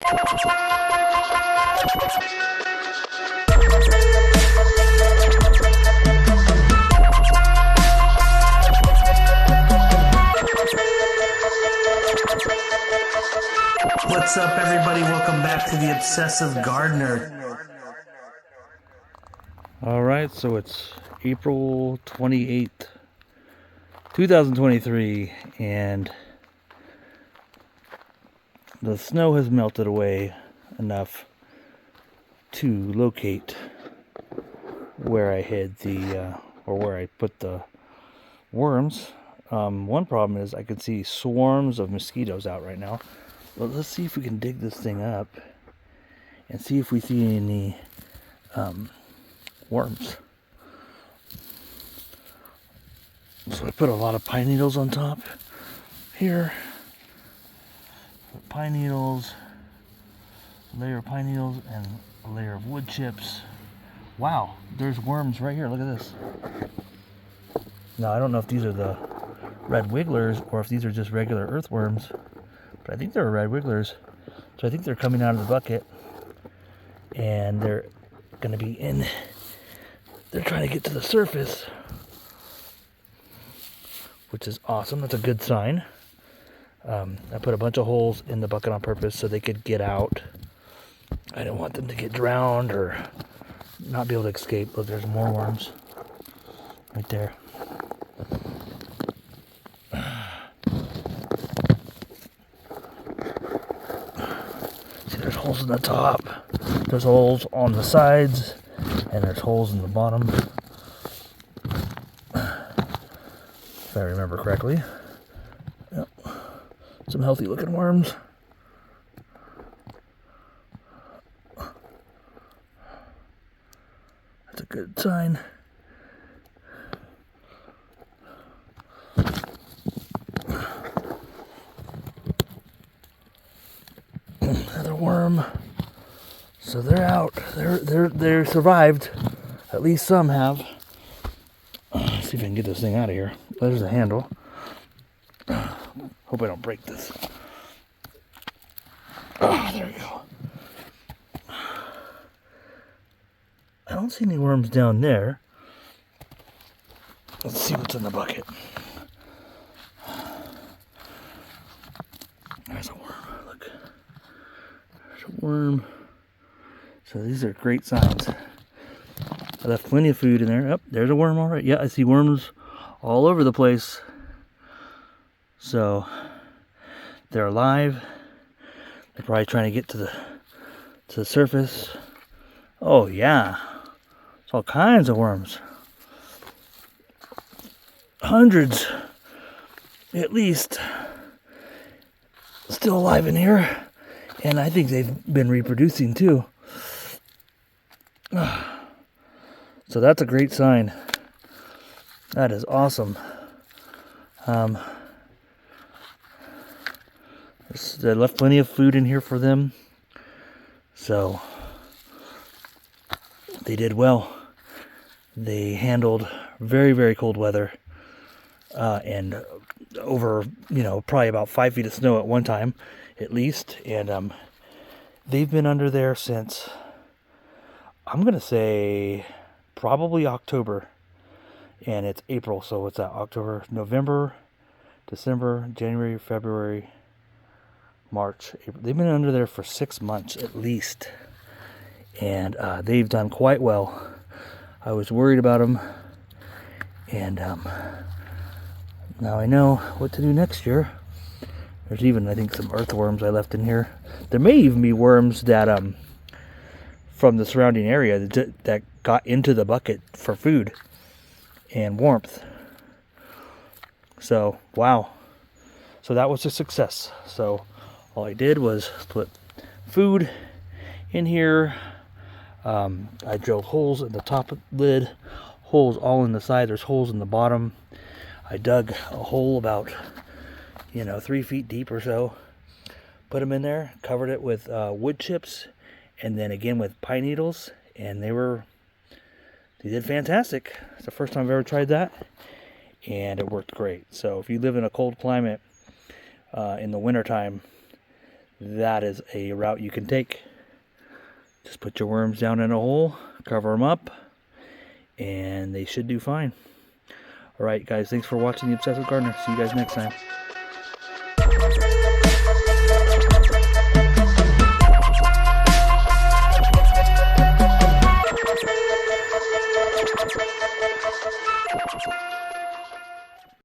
What's up, everybody? Welcome back to the Obsessive Gardener. All right, so it's April 28th, 2023, and the snow has melted away enough to locate where I hid where I put the worms. One problem is I can see swarms of mosquitoes out right now. Well, let's see if we can dig this thing up and see if we see any worms. So I put a lot of pine needles on top here. Pine needles, a layer of pine needles, and a layer of wood chips. Wow, there's worms right here. Look at this. Now, I don't know if these are the red wigglers or if these are just regular earthworms, but I think they're red wigglers. So I think they're coming out of the bucket, and they're going to be in. They're trying to get to the surface, which is awesome. That's a good sign. I put a bunch of holes in the bucket on purpose so they could get out. I didn't want them to get drowned or not be able to escape. Look, there's more worms right there. See, there's holes in the top. There's holes on the sides, and there's holes in the bottom. If I remember correctly. Yep. Some healthy looking worms. That's a good sign. Another worm. So they're out. They're survived. At least some have. Let's see if I can get this thing out of here. There's the handle. Hope I don't break this. Oh, there we go. I don't see any worms down there. Let's see what's in the bucket. There's a worm. Look. There's a worm. So these are great signs. I left plenty of food in there. Oh, there's a worm already. Yeah, I see worms all over the place. So they're alive. They're probably trying to get to the surface. Oh yeah, it's all kinds of worms. Hundreds, at least, still alive in here, and I think they've been reproducing too. So that's a great sign. That is awesome. I left plenty of food in here for them, so they did well. They handled very, very cold weather, and over, probably about 5 feet of snow at one time, at least. And they've been under there since, I'm gonna say, probably October, and it's April, so what's that? October, November, December, January, February, March, April. They've been under there for 6 months at least, and they've done quite well. I was worried about them, and now I know what to do next year. There's even, I think, some earthworms I left in here. There may even be worms that from the surrounding area that got into the bucket for food and warmth. So, wow. So that was a success. So all I did was put food in here. I drilled holes in the top lid, holes all in the side. There's holes in the bottom. I dug a hole about 3 feet deep or so. Put them in there, covered it with wood chips, and then again with pine needles, and they did fantastic. It's the first time I've ever tried that, and it worked great. So if you live in a cold climate in the wintertime, that is a route you can take. Just put your worms down in a hole, cover them up, and they should do fine. Alright guys, thanks for watching The Obsessive Gardener. See you guys next time.